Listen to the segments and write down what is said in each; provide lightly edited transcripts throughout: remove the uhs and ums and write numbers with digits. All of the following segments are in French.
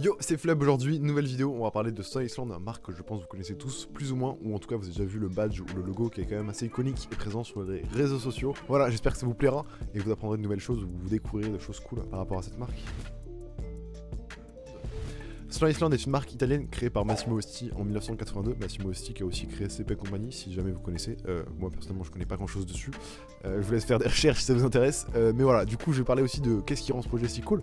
Yo, c'est Fleb aujourd'hui, nouvelle vidéo, on va parler de Stone Island, une marque que je pense que vous connaissez tous plus ou moins, ou en tout cas vous avez déjà vu le badge ou le logo qui est quand même assez iconique et présent sur les réseaux sociaux. Voilà, j'espère que ça vous plaira et que vous apprendrez de nouvelles choses ou vous découvrirez des choses cool par rapport à cette marque. Stone Island est une marque italienne créée par Massimo Osti en 1982. Massimo Osti qui a aussi créé CP Company, si jamais vous connaissez. Moi personnellement je connais pas grand chose dessus. Je vous laisse faire des recherches si ça vous intéresse. Mais voilà, du coup je vais parler aussi de qu'est-ce qui rend ce projet si cool.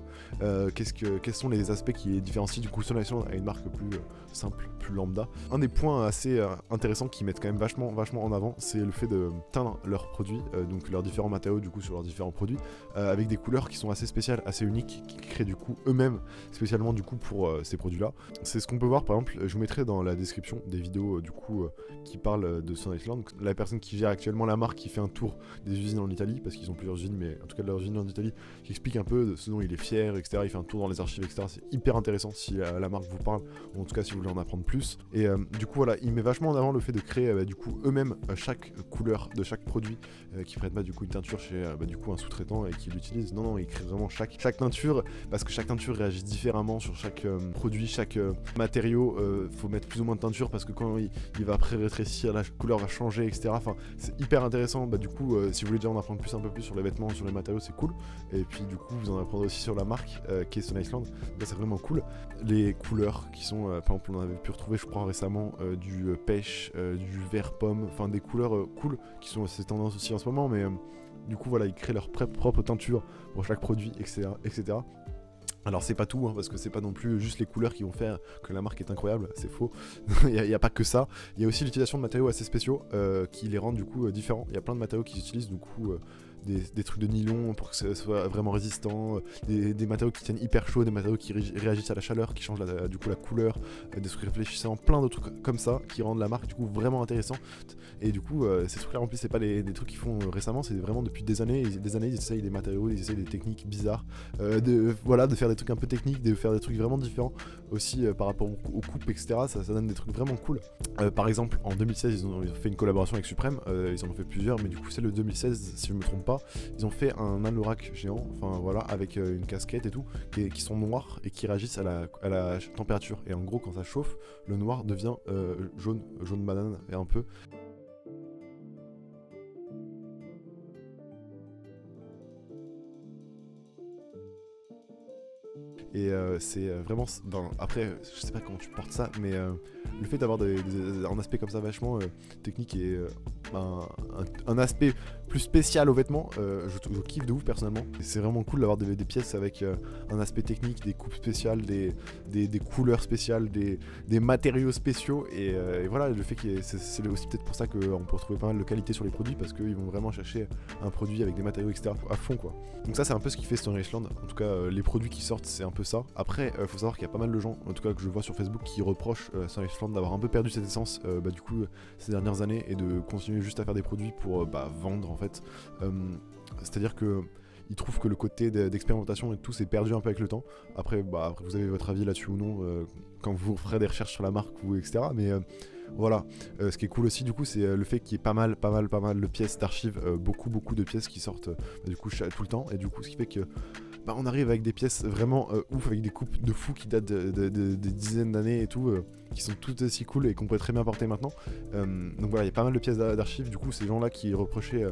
Quels sont les aspects qui les différencient du coup Stone Island à une marque plus simple, plus lambda. Un des points assez intéressants qui mettent quand même vachement en avant, c'est le fait de teindre leurs produits, donc leurs différents matériaux du coup sur leurs différents produits, avec des couleurs qui sont assez spéciales, assez uniques, qui créent du coup eux-mêmes spécialement du coup pour ces produits là. C'est ce qu'on peut voir par exemple, je vous mettrai dans la description des vidéos du coup qui parlent de Stone Island. La personne qui gère actuellement la marque qui fait un tour des usines en Italie, parce qu'ils ont plusieurs usines, mais en tout cas de leurs usines en Italie, qui explique un peu de ce dont il est fier, etc. Il fait un tour dans les archives, etc. C'est hyper intéressant si la marque vous parle, ou en tout cas si vous voulez en apprendre plus. Et du coup voilà, il met vachement en avant le fait de créer du coup eux-mêmes chaque couleur de chaque produit, qui prête pas du coup une teinture chez du coup un sous-traitant et qui l'utilise. Non, il crée vraiment chaque teinture, parce que chaque teinture réagit différemment sur chaque produit, chaque matériau. Faut mettre plus ou moins de teinture parce que quand il va après rétrécir, la couleur va changer, etc. Enfin, c'est hyper intéressant. Du coup, si vous voulez déjà en apprendre un peu plus sur les vêtements, sur les matériaux, c'est cool. Et puis du coup, vous en apprendrez aussi sur la marque qui est Stone Island. C'est vraiment cool. Les couleurs qui sont, par exemple, on en avait pu retrouver, je crois récemment, du pêche, du vert pomme, enfin des couleurs cool qui sont assez tendances aussi en ce moment, mais du coup voilà, ils créent leur propre teinture pour chaque produit, etc. Alors c'est pas tout, parce que c'est pas non plus juste les couleurs qui vont faire que la marque est incroyable, c'est faux. Il n'y a pas que ça. Il y a aussi l'utilisation de matériaux assez spéciaux qui les rendent du coup différents. Il y a plein de matériaux qui utilisent du coup des trucs de nylon pour que ça soit vraiment résistant, des matériaux qui tiennent hyper chaud, des matériaux qui réagissent à la chaleur, qui changent du coup la couleur, des trucs réfléchissants, plein de trucs comme ça qui rendent la marque du coup vraiment intéressante. Et du coup ces trucs là en plus c'est pas des trucs qu'ils font récemment, c'est vraiment depuis des années ils essayent des matériaux, ils essayent des techniques bizarres, de faire des trucs un peu techniques, de faire des trucs vraiment différents aussi par rapport aux coupes, etc. Ça donne des trucs vraiment cool. Par exemple en 2016 ils ont fait une collaboration avec Supreme, ils en ont fait plusieurs, mais du coup celle de 2016 si je me trompe pas, ils ont fait un anorak géant, enfin voilà, avec une casquette et tout, qui sont noirs et qui réagissent à la température. Et en gros quand ça chauffe, le noir devient jaune banane et un peu. Et c'est vraiment, après je sais pas comment tu portes ça, mais le fait d'avoir un aspect comme ça vachement technique et un aspect plus spécial aux vêtements, je kiffe de ouf personnellement. C'est vraiment cool d'avoir des pièces avec un aspect technique, des coupes spéciales, des couleurs spéciales, des matériaux spéciaux, et voilà, le fait que c'est aussi peut-être pour ça qu'on peut retrouver pas mal de qualité sur les produits, parce qu'ils vont vraiment chercher un produit avec des matériaux etc à fond quoi. Donc ça c'est un peu ce qui fait Stone Island, en tout cas les produits qui sortent c'est un peu ça. Après faut savoir qu'il y a pas mal de gens, en tout cas que je vois sur Facebook, qui reprochent à Stone Island d'avoir un peu perdu cette essence du coup ces dernières années, et de continuer juste à faire des produits pour vendre en fait. C'est à dire que ils trouvent que le côté d'expérimentation et tout s'est perdu un peu avec le temps. Après vous avez votre avis là-dessus ou non quand vous ferez des recherches sur la marque ou etc. Mais voilà, ce qui est cool aussi du coup c'est le fait qu'il y ait pas mal de pièces d'archives, beaucoup de pièces qui sortent du coup tout le temps, et du coup ce qui fait que on arrive avec des pièces vraiment ouf, avec des coupes de fou qui datent de dizaines d'années et tout, qui sont toutes aussi cool et qu'on pourrait très bien porter maintenant. Donc voilà, il y a pas mal de pièces d'archives, du coup ces gens là qui reprochaient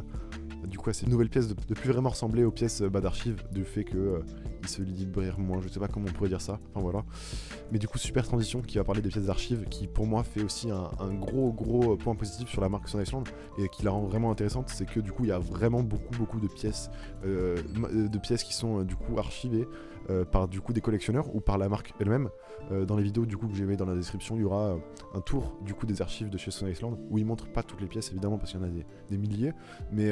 du coup à ces nouvelles pièces de plus vraiment ressembler aux pièces d'archives, du fait que ils se livrent moins, je sais pas comment on pourrait dire ça, enfin voilà. Mais du coup super transition qui va parler des pièces d'archives, qui pour moi fait aussi un gros point positif sur la marque Stone Island et qui la rend vraiment intéressante, c'est que du coup il y a vraiment beaucoup de pièces qui sont du coup archivées par du coup des collectionneurs ou par la marque elle-même. Dans les vidéos du coup que j'ai mis dans la description, il y aura un tour du coup des archives de chez Stone Island où ils montrent pas toutes les pièces évidemment parce qu'il y en a des milliers, mais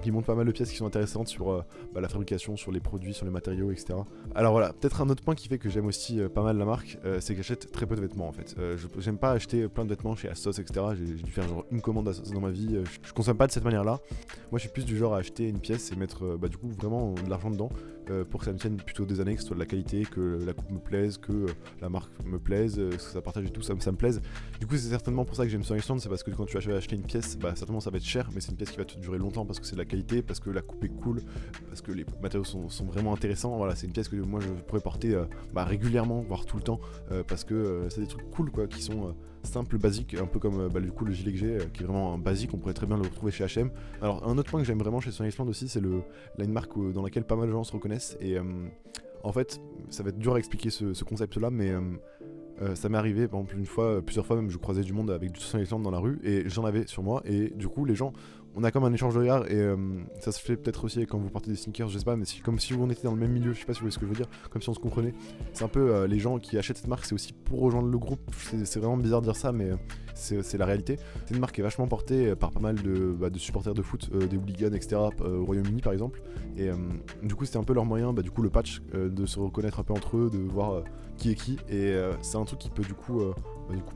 ils montrent pas mal de pièces qui sont intéressantes sur la fabrication, sur les produits, sur les matériaux, etc. Alors voilà, peut-être un autre point qui fait que j'aime aussi pas mal la marque, c'est que j'achète très peu de vêtements en fait. J'aime pas acheter plein de vêtements chez ASOS, etc. J'ai dû faire genre une commande ASOS dans ma vie. Je consomme pas de cette manière là. Moi je suis plus du genre à acheter une pièce et mettre du coup vraiment de l'argent dedans. pour que ça me tienne plutôt des années, que ce soit de la qualité, que la coupe me plaise, que la marque me plaise, que ça partage et tout, ça me plaise. Du coup c'est certainement pour ça que j'aime Sony Island, c'est parce que quand tu vas acheter une pièce, bah certainement ça va être cher, mais c'est une pièce qui va te durer longtemps parce que c'est de la qualité, parce que la coupe est cool, parce que les matériaux sont vraiment intéressants. Voilà, c'est une pièce que moi je pourrais porter régulièrement, voire tout le temps, parce que c'est des trucs cool quoi, qui sont simples, basiques, un peu comme du coup le gilet que j'ai, qui est vraiment un basique, on pourrait très bien le retrouver chez H&M. Alors un autre point que j'aime vraiment chez Sony Island aussi, c'est une marque dans laquelle pas mal de gens se reconnaissent, et en fait ça va être dur à expliquer ce concept là, mais ça m'est arrivé par exemple une fois, plusieurs fois même, je croisais du monde avec du Sony Island dans la rue et j'en avais sur moi, et du coup les gens, on a comme un échange de regard, et ça se fait peut-être aussi quand vous portez des sneakers, je sais pas, mais comme si on était dans le même milieu, je sais pas si vous voyez ce que je veux dire, comme si on se comprenait. C'est un peu les gens qui achètent cette marque, c'est aussi pour rejoindre le groupe. C'est vraiment bizarre de dire ça, mais c'est la réalité. C'est une marque qui est vachement portée par pas mal de supporters de foot, des hooligans, etc. Au Royaume-Uni par exemple, et du coup c'était un peu leur moyen, du coup le patch, de se reconnaître un peu entre eux, de voir qui est qui, et c'est un truc qui peut du coup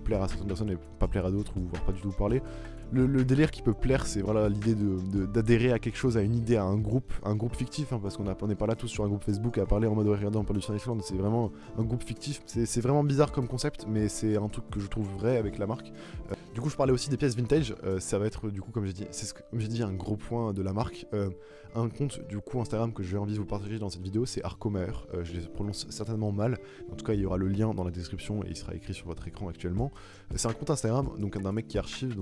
plaire à certaines personnes et pas plaire à d'autres, ou voire pas du tout parler. Le délire qui peut plaire, c'est voilà l'idée d'adhérer à quelque chose, à une idée, à un groupe fictif, hein, parce qu'on n'est pas là tous sur un groupe Facebook à parler en mode regardez on parle du Sony Island, c'est vraiment un groupe fictif. C'est vraiment bizarre comme concept, mais c'est un truc que je trouve vrai avec la marque. Du coup je parlais aussi des pièces vintage, ça va être du coup comme j'ai dit un gros point de la marque. Un compte du coup Instagram que j'ai envie de vous partager dans cette vidéo, c'est Arcomer, je les prononce certainement mal, en tout cas il y aura le lien dans la description et il sera écrit sur votre écran actuellement. C'est un compte Instagram donc d'un mec qui archive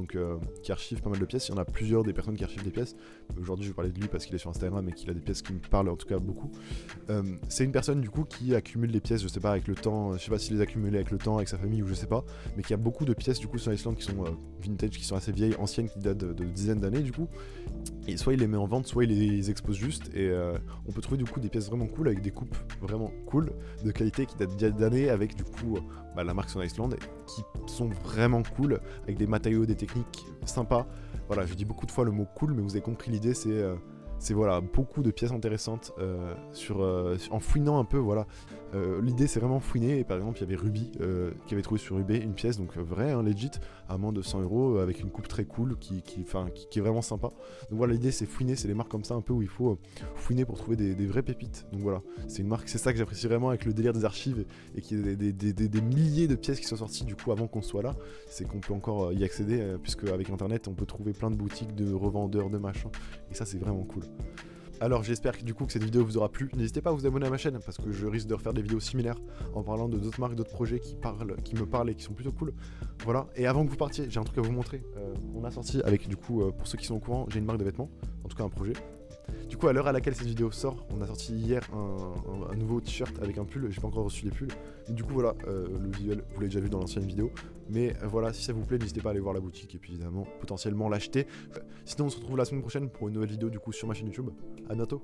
pas mal de pièces. Il y en a plusieurs des personnes qui archivent des pièces. Aujourd'hui je vais parler de lui parce qu'il est sur Instagram et qu'il a des pièces qui me parlent en tout cas beaucoup. C'est une personne du coup qui accumule des pièces, je sais pas avec le temps, je sais pas s'il les a accumulées avec le temps, avec sa famille ou je sais pas, mais qui a beaucoup de pièces du coup sur Island qui sont vintage, qui sont assez vieilles, anciennes, qui datent de dizaines d'années du coup. Et soit il les met en vente, soit il les expose juste, et on peut trouver du coup des pièces vraiment cool avec des coupes vraiment cool, de qualité, qui datent d'années, avec du coup la marque Sony Island, qui sont vraiment cool, avec des matériaux, des techniques sympas. Voilà, je dis beaucoup de fois le mot cool, mais vous avez compris l'idée, c'est voilà, beaucoup de pièces intéressantes en fouinant un peu, voilà. L'idée c'est vraiment fouiner, et par exemple il y avait Ruby qui avait trouvé sur eBay une pièce, donc vraie, hein, legit, à moins de 100 € avec une coupe très cool qui est vraiment sympa. Donc voilà, l'idée c'est fouiner, c'est les marques comme ça un peu où il faut fouiner pour trouver des vraies pépites. Donc voilà, c'est une marque, c'est ça que j'apprécie vraiment avec le délire des archives, et qu'il y ait des milliers de pièces qui sont sorties du coup avant qu'on soit là, c'est qu'on peut encore y accéder, puisque avec internet on peut trouver plein de boutiques de revendeurs de machin, et ça c'est vraiment cool. Alors j'espère que du coup que cette vidéo vous aura plu. N'hésitez pas à vous abonner à ma chaîne parce que je risque de refaire des vidéos similaires en parlant de d'autres marques, d'autres projets qui me parlent et qui sont plutôt cool. Voilà, et avant que vous partiez, j'ai un truc à vous montrer. On a sorti avec du coup, pour ceux qui sont au courant, j'ai une marque de vêtements, en tout cas un projet. Du coup à l'heure à laquelle cette vidéo sort, on a sorti hier un nouveau t-shirt avec un pull, j'ai pas encore reçu les pulls. Et du coup voilà, le visuel vous l'avez déjà vu dans l'ancienne vidéo. Mais voilà, si ça vous plaît, n'hésitez pas à aller voir la boutique et puis évidemment potentiellement l'acheter. Sinon on se retrouve la semaine prochaine pour une nouvelle vidéo du coup sur ma chaîne YouTube. A bientôt.